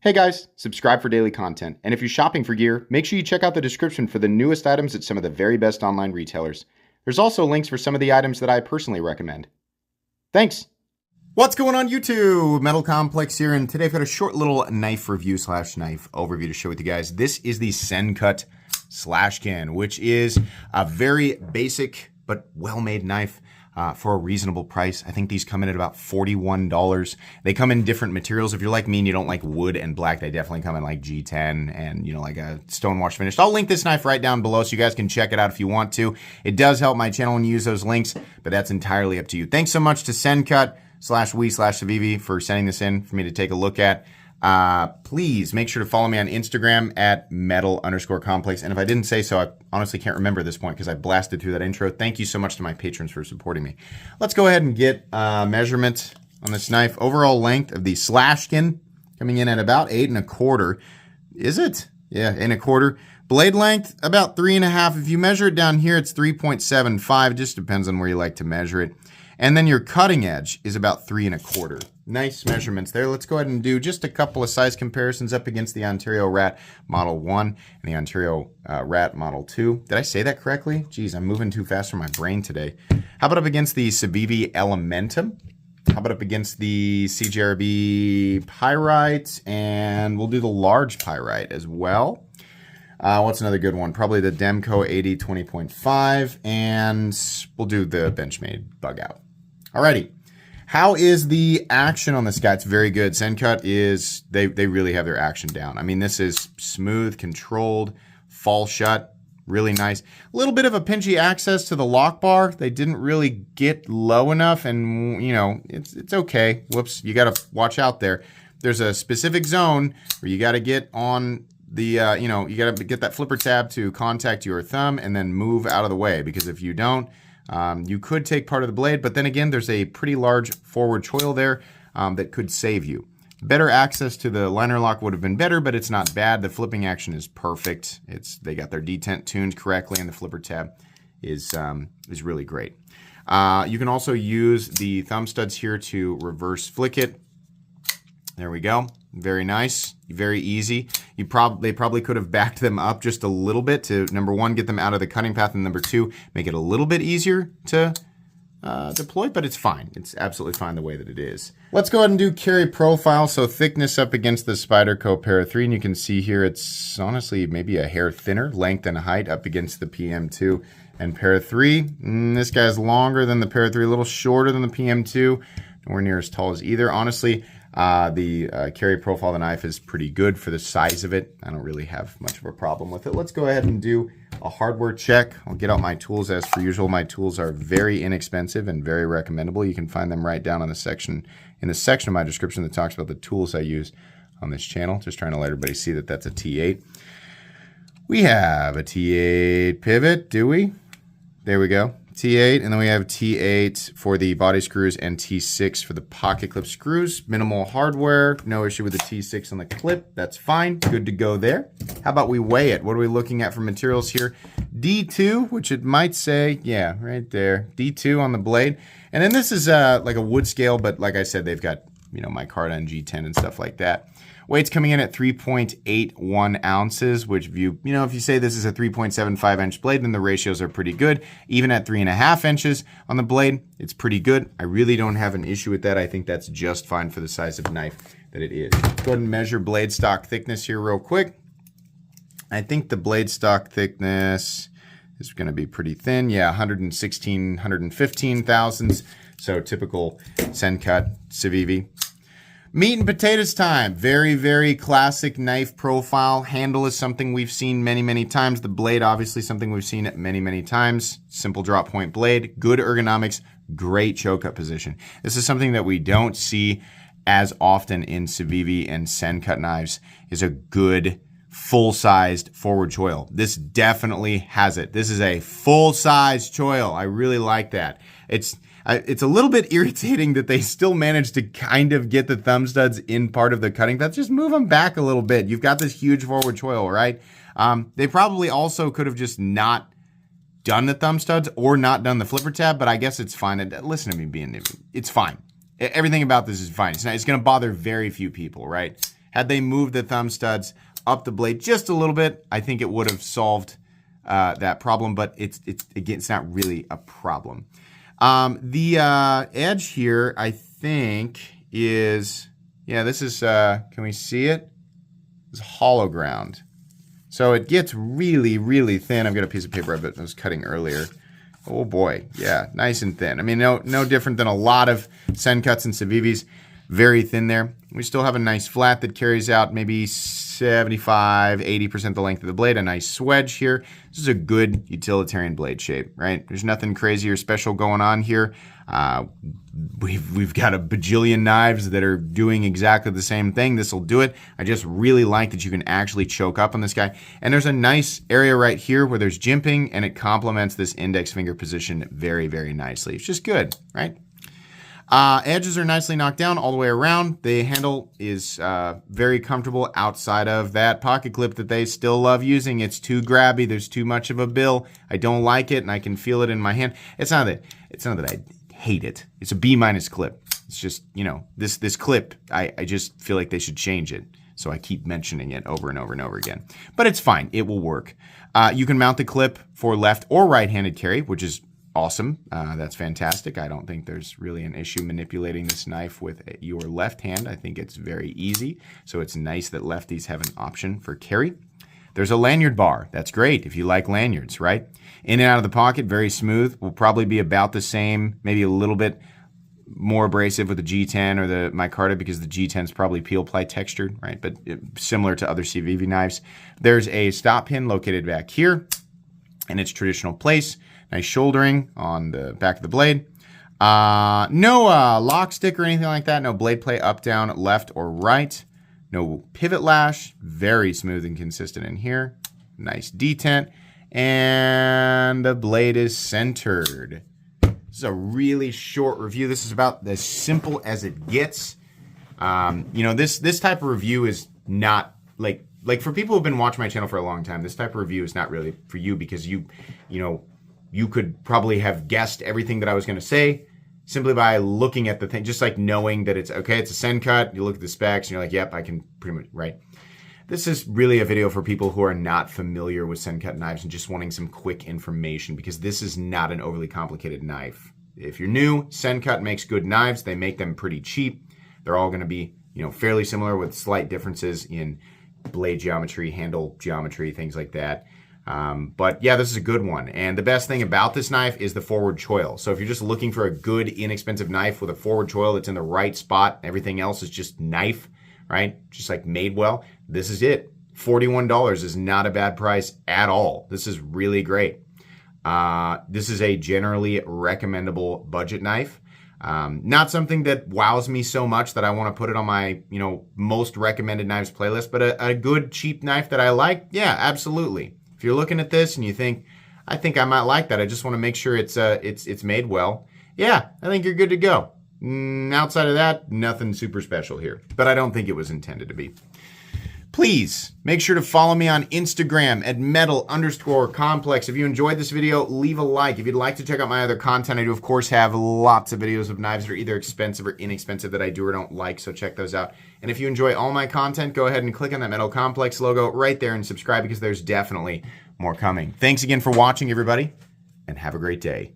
Hey guys, subscribe for daily content. And if you're shopping for gear, make sure you check out the description for the newest items at some of the very best online retailers. There's also links for some of the items that I personally recommend. Thanks! What's going on YouTube? Metal Complex here, and today I've got a short little knife review / knife overview to share with you guys. This is the Sencut Slashkin, which is a very basic but well-made knife for a reasonable price. I think these come in at about $41. They come in different materials. If you're like me and you don't like wood and black, they definitely come in like G10 and, you know, like a stonewash finished. I'll link this knife right down below so you guys can check it out if you want to. It does help my channel when you use those links, but that's entirely up to you. Thanks so much to Sencut /we/Savivi for sending this in for me to take a look at. Please make sure to follow me on Instagram at metal_complex. And if I didn't say so, I honestly can't remember at this point because I blasted through that intro. Thank you so much to my patrons for supporting me. Let's go ahead and get a measurement on this knife. Overall length of the Slashkin coming in at about 8 1/4. Is it? Yeah, 8 1/4. Blade length about 3 1/2. If you measure it down here, it's 3.75. It just depends on where you like to measure it. And then your cutting edge is about 3 1/4. Nice measurements there. Let's go ahead and do just a couple of size comparisons up against the Ontario Rat Model 1 and the Ontario Rat Model 2. Did I say that correctly? Geez, I'm moving too fast for my brain today. How about up against the Savivi Elementum? How about up against the CJRB Pyrite? And we'll do the large Pyrite as well. What's another good one? Probably the Demco 80 20.5, and we'll do the Benchmade Bug Out. Alrighty. How is the action on this guy? It's very good. Sencut is, they really have their action down. I mean, this is smooth, controlled, fall shut, really nice. A little bit of a pinchy access to the lock bar. They didn't really get low enough, and, you know, it's okay. Whoops, you got to watch out there. There's a specific zone where you got to get on the, you know, you got to get that flipper tab to contact your thumb and then move out of the way, because if you don't, you could take part of the blade, but then again, there's a pretty large forward choil there that could save you. Better access to the liner lock would have been better, but it's not bad. The flipping action is perfect. They got their detent tuned correctly, and the flipper tab is really great. You can also use the thumb studs here to reverse flick it. There we go. Very nice, very easy. They probably could have backed them up just a little bit to, number one, get them out of the cutting path, and number two, make it a little bit easier to deploy, but it's fine. It's absolutely fine the way that it is. Let's go ahead and do carry profile. So thickness up against the Spyderco Para 3, and you can see here it's honestly maybe a hair thinner, length and height up against the PM2 and Para 3. This guy's longer than the Para 3, a little shorter than the PM2, nowhere near as tall as either. Honestly, the carry profile of the knife is pretty good for the size of it. I don't really have much of a problem with it. Let's go ahead and do a hardware check. I'll get out my tools as per usual. My tools are very inexpensive and very recommendable. You can find them right down on the section, in the section of my description that talks about the tools I use on this channel. Just trying to let everybody see that that's a T8. We have a T8 pivot, do we? There we go. T8, and then we have T8 for the body screws and T6 for the pocket clip screws. Minimal hardware, no issue with the T6 on the clip. That's fine, good to go there. How about we weigh it? What are we looking at for materials here? D2, which it might say, yeah, right there, D2 on the blade. And then this is like a wood scale, but like I said, they've got, you know, micarta and G10 and stuff like that. Weight's coming in at 3.81 ounces, which if you say this is a 3.75 inch blade, then the ratios are pretty good. Even at 3.5 inches on the blade, it's pretty good. I really don't have an issue with that. I think that's just fine for the size of knife that it is. Go ahead and measure blade stock thickness here real quick. I think the blade stock thickness is going to be pretty thin. Yeah, 116, 115 thousandths. So typical Sencut Savivi. Meat and potatoes time. Very, very classic knife profile. Handle is something we've seen many, many times. The blade, obviously, something we've seen many, many times. Simple drop point blade. Good ergonomics. Great choke up position. This is something that we don't see as often in Savivi and Sencut knives, is a good full-sized forward choil. This definitely has it. This is a full-size choil. I really like that. It's a little bit irritating that they still managed to kind of get the thumb studs in part of the cutting path. Just move them back a little bit. You've got this huge forward choil, right? They probably also could have just not done the thumb studs or not done the flipper tab, but I guess it's fine. Listen to me it's fine. Everything about this is fine. It's going to bother very few people, right? Had they moved the thumb studs up the blade just a little bit, I think it would have solved that problem, but it's again, it's not really a problem. The edge here, I think, is, yeah, this is, can we see it? It's hollow ground. So it gets really, really thin. I've got a piece of paper I was cutting earlier. Oh boy, yeah, nice and thin. I mean, no different than a lot of Sencuts and Civivis. Very thin there. We still have a nice flat that carries out maybe 75, 80% the length of the blade. A nice swedge here. This is a good utilitarian blade shape, right? There's nothing crazy or special going on here. We've got a bajillion knives that are doing exactly the same thing. This will do it. I just really like that you can actually choke up on this guy. And there's a nice area right here where there's jimping, and it complements this index finger position very, very nicely. It's just good, right? Edges are nicely knocked down all the way around. The handle is very comfortable outside of that pocket clip that they still love using. It's too grabby. There's too much of a bill. I don't like it, and I can feel it in my hand. It's not that I hate it. It's a B- clip. It's just, you know, this clip, I just feel like they should change it. So I keep mentioning it over and over and over again. But it's fine. It will work. You can mount the clip for left or right-handed carry, which is awesome. That's fantastic. I don't think there's really an issue manipulating this knife with your left hand. I think it's very easy. So it's nice that lefties have an option for carry. There's a lanyard bar. That's great if you like lanyards, right? In and out of the pocket, very smooth. Will probably be about the same, maybe a little bit more abrasive with the G10 or the micarta because the G10 is probably peel ply textured, right? But similar to other CVV knives. There's a stop pin located back here in its traditional place. Nice shouldering on the back of the blade. No lock stick or anything like that. No blade play up, down, left, or right. No pivot lash. Very smooth and consistent in here. Nice detent. And the blade is centered. This is a really short review. This is about as simple as it gets. You know, this type of review is not like for people who've been watching my channel for a long time, this type of review is not really for you because you know, you could probably have guessed everything that I was going to say simply by looking at the thing, just like knowing that it's okay, it's a Sencut. You look at the specs and you're like, yep, I can pretty much, right? This is really a video for people who are not familiar with Sencut knives and just wanting some quick information because this is not an overly complicated knife. If you're new, Sencut makes good knives. They make them pretty cheap. They're all going to be, you know, fairly similar with slight differences in blade geometry, handle geometry, things like that. But yeah, this is a good one. And the best thing about this knife is the forward choil. So if you're just looking for a good, inexpensive knife with a forward choil that's in the right spot, everything else is just knife, right? Just like made well, this is it. $41 is not a bad price at all. This is really great. This is a generally recommendable budget knife. Not something that wows me so much that I want to put it on my, you know, most recommended knives playlist, but a good cheap knife that I like, yeah, absolutely. If you're looking at this and you think, I think I might like that, I just want to make sure it's made well, yeah, I think you're good to go. Outside of that, nothing super special here, but I don't think it was intended to be. Please make sure to follow me on Instagram at metal_complex. If you enjoyed this video, leave a like. If you'd like to check out my other content, I do, of course, have lots of videos of knives that are either expensive or inexpensive that I do or don't like, so check those out. And if you enjoy all my content, go ahead and click on that Metal Complex logo right there and subscribe because there's definitely more coming. Thanks again for watching, everybody, and have a great day.